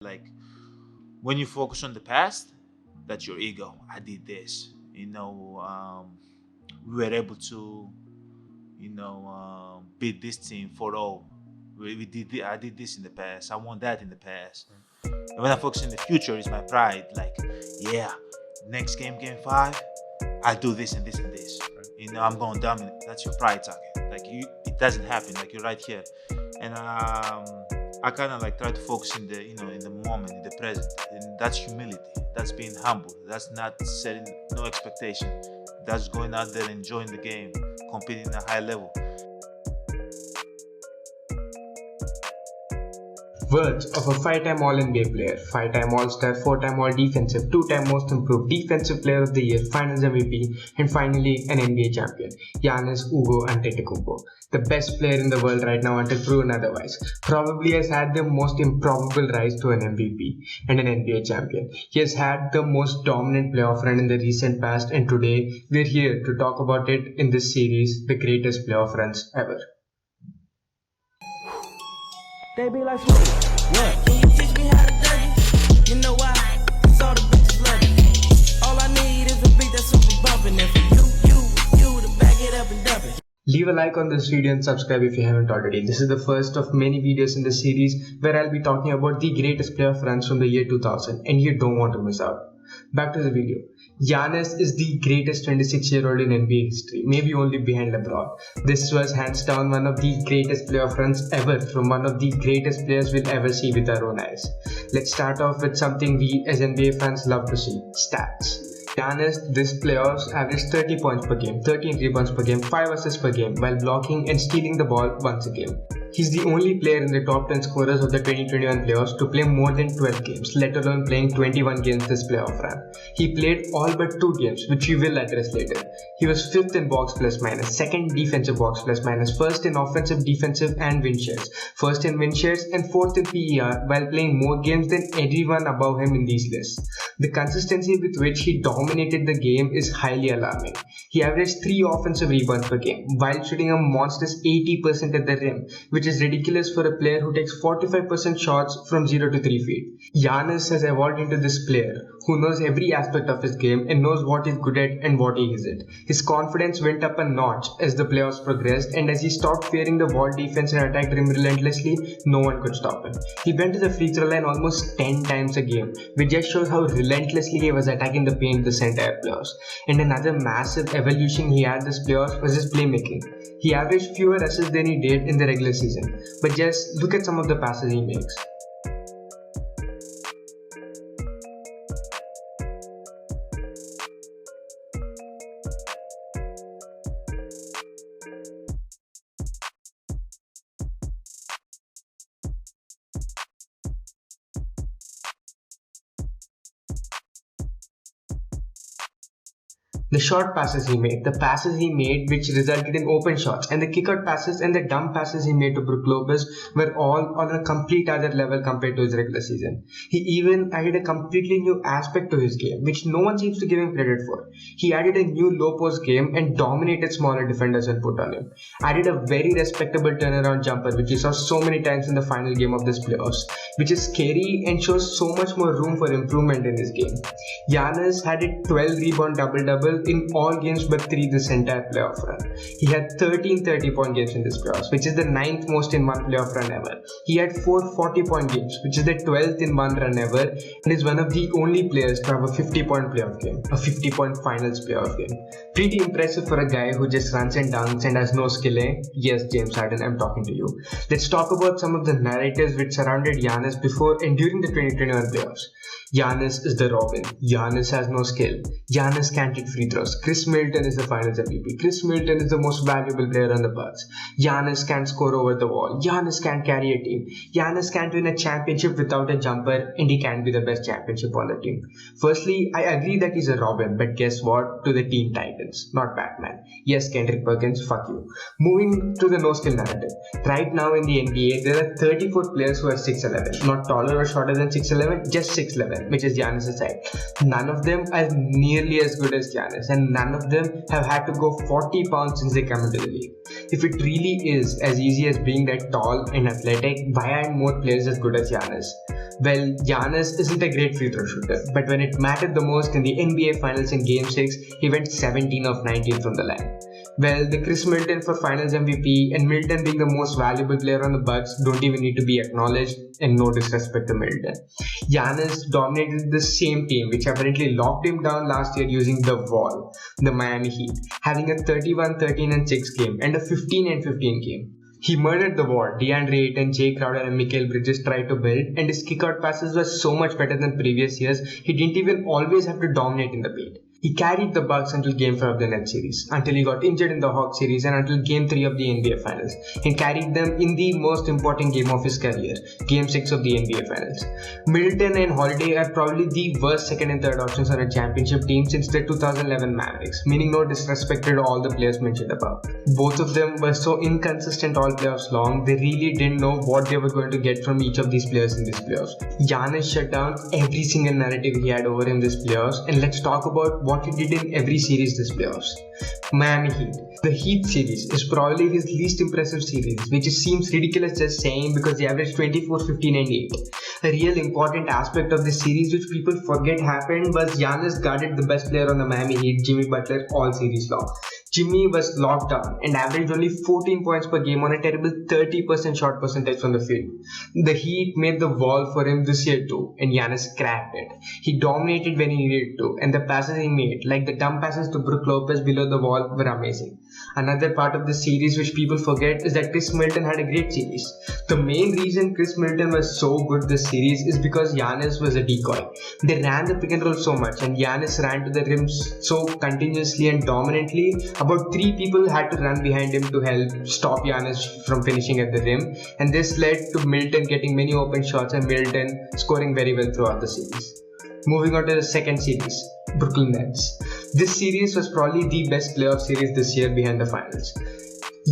Like when you focus on the past, that's your ego. I did this. We were able to, beat this team for all. We did. I did this in the past. I won that in the past. And when I focus in the future, is my pride. Like, yeah, next game five, I do this and this and this. I'm going dominant. That's your pride talking. Like it doesn't happen. Like you're right here, and I kind of like try to focus in the in the moment, in the present, and that's humility. That's being humble. That's not setting no expectation. That's going out there, enjoying the game, competing at a high level. Words of a 5-time All-NBA player, 5-time All-Star, 4-time All-Defensive, 2-time Most Improved, Defensive Player of the Year, Finals MVP, and finally an NBA champion, Giannis Ugo Antetekoumpo. The best player in the world right now until proven otherwise. Probably has had the most improbable rise to an MVP and an NBA champion. He has had the most dominant playoff run in the recent past, and today we're here to talk about it in this series, the greatest playoff runs ever. They be like, what? Can you teach me how to dance? You know why? Cause all the bitches love it. All I need is a beat that's super bumpin'. And for you to back it up and dump it. Leave a like on this video and subscribe if you haven't already. This is the first of many videos in the series where I'll be talking about the greatest playoff runs from the year 2000, and you don't want to miss out. Back to the video. Giannis is the greatest 26-year-old in NBA history, maybe only behind LeBron. This was hands down one of the greatest playoff runs ever from one of the greatest players we'll ever see with our own eyes. Let's start off with something we as NBA fans love to see: stats. Giannis this playoffs averaged 30 points per game, 13 rebounds per game, 5 assists per game, while blocking and stealing the ball once a game. He's the only player in the top 10 scorers of the 2021 playoffs to play more than 12 games, let alone playing 21 games this playoff run. He played all but 2 games, which we will address later. He was 5th in box plus minus, 2nd defensive box plus minus, 1st in offensive, defensive and win shares, 1st in win shares and 4th in PER, while playing more games than everyone above him in these lists. The consistency with which he dominated the game is highly alarming. He averaged 3 offensive rebounds per game, while shooting a monstrous 80% at the rim, which is ridiculous for a player who takes 45% shots from 0 to 3 feet. Giannis has evolved into this player who knows every aspect of his game and knows what he's good at and what he isn't. His confidence went up a notch as the playoffs progressed, and as he stopped fearing the wall defense and attacked rim relentlessly, no one could stop him. He went to the free throw line almost 10 times a game, which just shows how relentlessly he was attacking the paint this entire playoffs. And another massive evolution he had this playoffs was his playmaking. He averaged fewer assists than he did in the regular season, but just look at some of the passes he makes. The short passes he made, the passes he made which resulted in open shots, and the kick-out passes and the dump passes he made to Brook Lopez were all on a complete other level compared to his regular season. He even added a completely new aspect to his game, which no one seems to give him credit for. He added a new low post game and dominated smaller defenders when put on him. Added a very respectable turnaround jumper, which he saw so many times in the final game of this playoffs, which is scary and shows so much more room for improvement in his game. Giannis had a 12 rebound double-double in all games but 3 this entire playoff run. He had 13 30-point games in this playoffs, which is the 9th most in one playoff run ever. He had 4 40-point games, which is the 12th in one run ever, and is one of the only players to have a 50-point playoff game, a 50-point finals playoff game. Pretty impressive for a guy who just runs and dunks and has no skill, eh? Yes, James Harden, I'm talking to you. Let's talk about some of the narratives which surrounded Giannis before and during the 2021 playoffs. Giannis is the Robin. Giannis has no skill. Giannis can't hit free throws. Chris Middleton is the finals MVP. Chris Middleton is the most valuable player on the Bucks. Giannis can't score over the wall. Giannis can't carry a team. Giannis can't win a championship without a jumper, and he can't be the best championship on the team. Firstly, I agree that he's a Robin, but guess what? To the Teen Titans, not Batman. Yes, Kendrick Perkins, fuck you. Moving to the no skill narrative. Right now in the NBA, there are 34 players who are 6'11", not taller or shorter than 6'11", just 6'11", which is Giannis' height. None of them are nearly as good as Giannis, and none of them have had to go 40 pounds since they come into the league. If it really is as easy as being that tall and athletic, why aren't more players as good as Giannis? Well, Giannis isn't a great free throw shooter, but when it mattered the most in the NBA Finals in Game 6, he went 17 of 19 from the line. Well, the Chris Middleton for Finals MVP and Middleton being the most valuable player on the Bucks don't even need to be acknowledged, and no disrespect to Middleton. Giannis dominated the same team, which apparently locked him down last year using the wall, the Miami Heat, having a 31-13-6 game and a 15-15 game. He murdered the wall DeAndre Ayton, Jay Crowder and Mikal Bridges tried to build, and his kick-out passes were so much better than previous years, he didn't even always have to dominate in the paint. He carried the Bucks until Game 5 of the Nets series, until he got injured in the Hawks series and until Game 3 of the NBA Finals, and carried them in the most important game of his career, Game 6 of the NBA Finals. Middleton and Holiday are probably the worst second and third options on a championship team since the 2011 Mavericks, meaning no disrespect to all the players mentioned above. Both of them were so inconsistent all playoffs long, they really didn't know what they were going to get from each of these players in these playoffs. Giannis shut down every single narrative he had over him this playoffs, and let's talk about what he did in every series this playoffs. Miami Heat. The Heat series is probably his least impressive series, which seems ridiculous just saying because he averaged 24, 15 and 8. A real important aspect of this series which people forget happened was Giannis guarded the best player on the Miami Heat, Jimmy Butler, all series long. Jimmy was locked down and averaged only 14 points per game on a terrible 30% shot percentage from the field. The Heat made the wall for him this year too, and Giannis cracked it. He dominated when he needed to, and the passes he made, like the dump passes to Brook Lopez below the wall, were amazing. Another part of the series which people forget is that Chris Middleton had a great series. The main reason Chris Middleton was so good this series is because Giannis was a decoy. They ran the pick and roll so much, and Giannis ran to the rim so continuously and dominantly. About 3 people had to run behind him to help stop Giannis from finishing at the rim, and this led to Middleton getting many open shots and Middleton scoring very well throughout the series. Moving on to the second series, Brooklyn Nets. This series was probably the best playoff series this year behind the finals.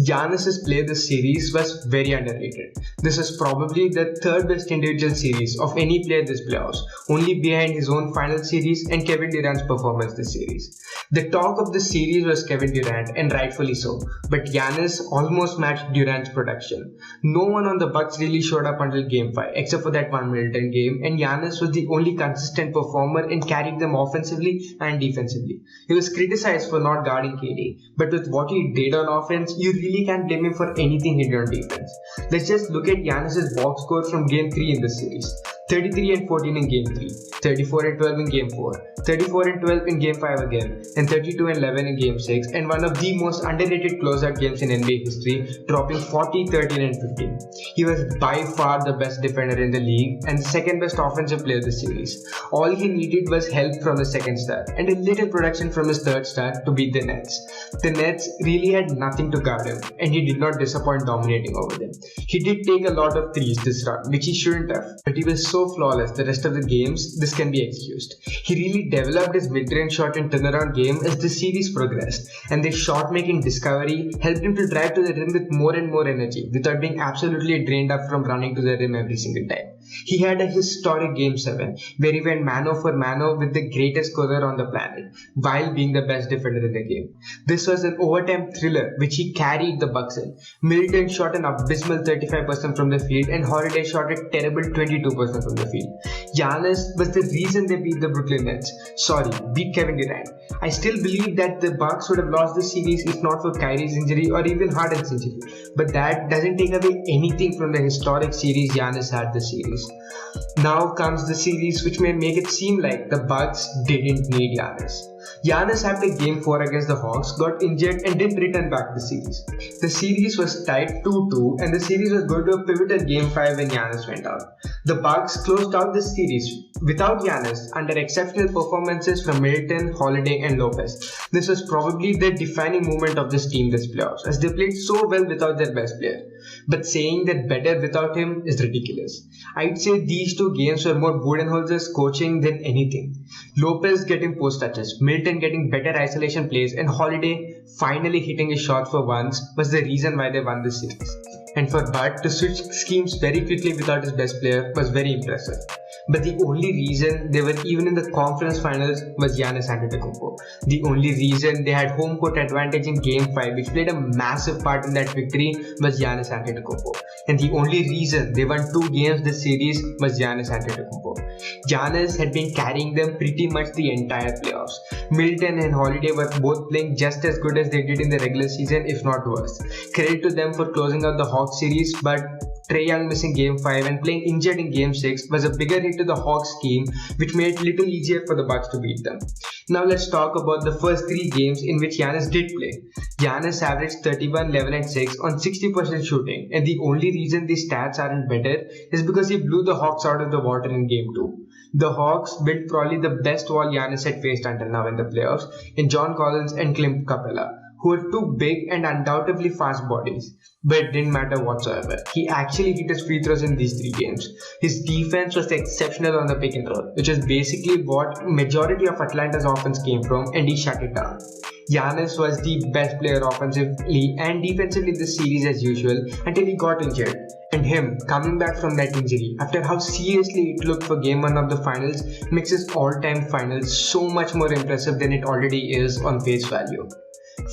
Giannis' play this series was very underrated. This was probably the third best individual series of any player this playoffs, only behind his own final series and Kevin Durant's performance this series. The talk of the series was Kevin Durant, and rightfully so, but Giannis almost matched Durant's production. No one on the Bucks really showed up until Game 5, except for that one Middleton game, and Giannis was the only consistent performer and carried them offensively and defensively. He was criticized for not guarding KD, but with what he did on offense, you really can't blame him for anything he did on defense. Let's just look at Giannis' box score from Game 3 in this series. 33 and 14 in Game 3, 34 and 12 in Game 4, 34 and 12 in Game 5 again, and 32 and 11 in Game 6, and one of the most underrated closeout games in NBA history, dropping 40, 13 and 15. He was by far the best defender in the league and the second best offensive player this series. All he needed was help from his second star and a little production from his third star to beat the Nets. The Nets really had nothing to guard him, and he did not disappoint dominating over them. He did take a lot of threes this run, which he shouldn't have, but he was so flawless the rest of the games, this can be excused. He really developed his mid-range shot and turnaround game as the series progressed, and this shot-making discovery helped him to drive to the rim with more and more energy without being absolutely drained up from running to the rim every single time. He had a historic Game 7 where he went mano for mano with the greatest scorer on the planet while being the best defender in the game. This was an overtime thriller which he carried the Bucks in. Middleton shot an abysmal 35% from the field and Holiday shot a terrible 22% from the field. Giannis was the reason they beat the Brooklyn Nets. Beat Kevin Durant. I still believe that the Bucks would have lost the series if not for Kyrie's injury or even Harden's injury. But that doesn't take away anything from the historic series Giannis had this series. Now comes the series which may make it seem like the Bucks didn't need Giannis. Giannis after Game 4 against the Hawks got injured and didn't return back the series. The series was tied 2-2 and the series was going to a pivotal Game 5 when Giannis went out. The Bucks closed out the series without Giannis under exceptional performances from Middleton, Holiday and Lopez. This was probably the defining moment of this team this playoffs as they played so well without their best player. But saying that better without him is ridiculous. I'd say these two games were more Budenholzer's coaching than anything. Lopez getting post touches, Middleton getting better isolation plays and Holiday finally hitting his shot for once was the reason why they won this series. And for Bud to switch schemes very quickly without his best player was very impressive. But the only reason they were even in the conference finals was Giannis Antetokounmpo. The only reason they had home court advantage in Game 5, which played a massive part in that victory, was Giannis Antetokounmpo. And the only reason they won 2 games this series was Giannis Antetokounmpo. Giannis had been carrying them pretty much the entire playoffs. Milton and Holiday were both playing just as good as they did in the regular season, if not worse. Credit to them for closing out the Hawks series, but Trae Young missing Game 5 and playing injured in Game 6 was a bigger hit to the Hawks scheme, which made it little easier for the Bucks to beat them. Now let's talk about the first 3 games in which Giannis did play. Giannis averaged 31, 11 and 6 on 60% shooting, and the only reason these stats aren't better is because he blew the Hawks out of the water in Game 2. The Hawks built probably the best wall Giannis had faced until now in the playoffs in John Collins and Clint Capella, who were 2 big and undoubtedly fast bodies. But it didn't matter whatsoever. He actually hit his free throws in these 3 games. His defense was exceptional on the pick and roll, which is basically what majority of Atlanta's offense came from, and he shut it down. Giannis was the best player offensively and defensively this series as usual until he got injured. And him coming back from that injury after how seriously it looked for Game 1 of the finals makes his all-time finals so much more impressive than it already is on face value.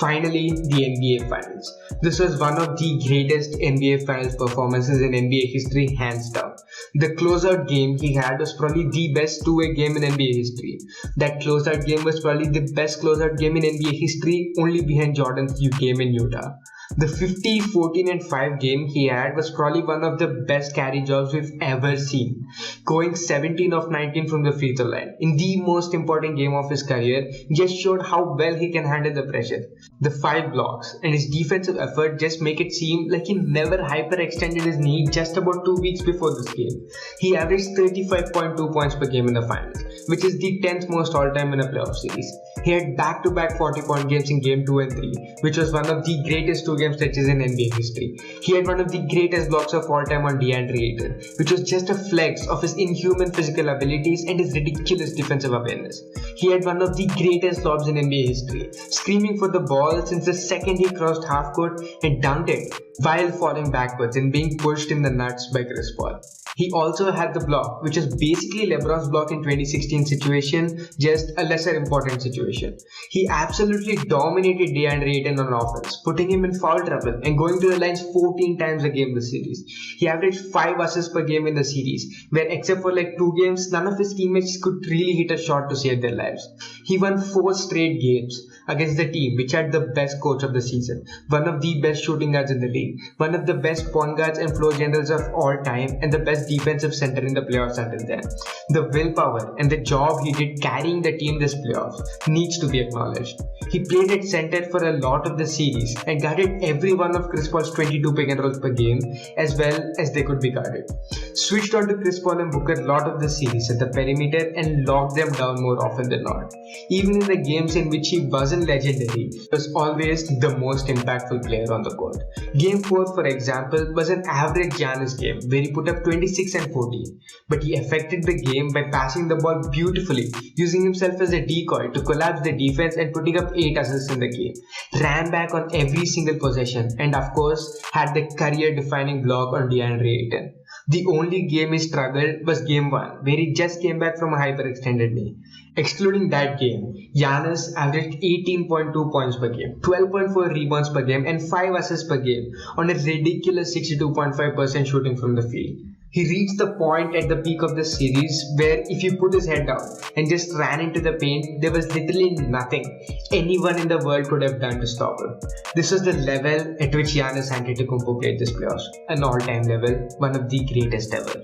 Finally, the NBA Finals. This was one of the greatest NBA Finals performances in NBA history, hands down. The closeout game he had was probably the best two-way game in NBA history. That closeout game was probably the best closeout game in NBA history, only behind Jordan's game in Utah. The 50, 14 and 5 game he had was probably one of the best carry jobs we've ever seen. Going 17 of 19 from the free throw line in the most important game of his career just showed how well he can handle the pressure. The 5 blocks and his defensive effort just make it seem like he never hyperextended his knee just about 2 weeks before this game. He averaged 35.2 points per game in the finals, which is the 10th most all-time in a playoff series. He had back-to-back 40-point games in Game 2 and 3, which was one of the greatest 2-game stretches in NBA history. He had one of the greatest blocks of all time on DeAndre Ayton, which was just a flex of his inhuman physical abilities and his ridiculous defensive awareness. He had one of the greatest lobs in NBA history, screaming for the ball since the second he crossed half court and dunked it while falling backwards and being pushed in the nuts by Chris Paul. He also had the block, which is basically LeBron's block in 2016 situation, just a lesser important situation. He absolutely dominated DeAndre Ayton on offense, putting him in foul trouble and going to the lines 14 times a game this series. He averaged 5 assists per game in the series, where except for like 2 games, none of his teammates could really hit a shot to save their lives. He won 4 straight games against the team which had the best coach of the season, one of the best shooting guards in the league, one of the best point guards and floor generals of all time, and the best defensive center in the playoffs until then. The willpower and the job he did carrying the team this playoffs needs to be acknowledged. He played at center for a lot of the series and guarded every one of Chris Paul's 22 pick and rolls per game as well as they could be guarded. Switched on to Chris Paul and Booker a lot of the series at the perimeter and locked them down more often than not. Even in the games in which he wasn't legendary, he was always the most impactful player on the court. Game 4, for example, was an average Giannis game where he put up 26 and 14, but he affected the game by passing the ball beautifully, using himself as a decoy to collapse the defense and putting up 8 assists in the game. Ran back on every single possession and of course had the career-defining block on DeAndre Ayton. The only game he struggled was Game 1, where he just came back from a hyperextended knee. Excluding that game, Giannis averaged 18.2 points per game, 12.4 rebounds per game and 5 assists per game on a ridiculous 62.5% shooting from the field. He reached the point at the peak of the series where if he put his head down and just ran into the paint, there was literally nothing anyone in the world could have done to stop him. This was the level at which Giannis Antetokounmpo played this playoffs, an all-time level, one of the greatest ever.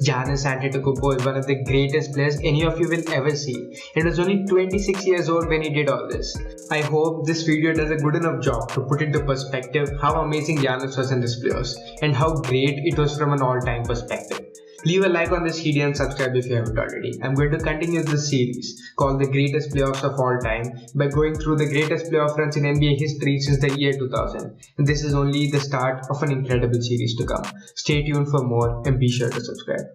Giannis Antetokounmpo is one of the greatest players any of you will ever see, and was only 26 years old when he did all this. I hope this video does a good enough job to put into perspective how amazing Giannis was in this playoffs and how great it was from an all-time perspective. Leave a like on this video and subscribe if you haven't already. I'm going to continue this series called the greatest playoffs of all time by going through the greatest playoff runs in NBA history since the year 2000. And this is only the start of an incredible series to come. Stay tuned for more and be sure to subscribe.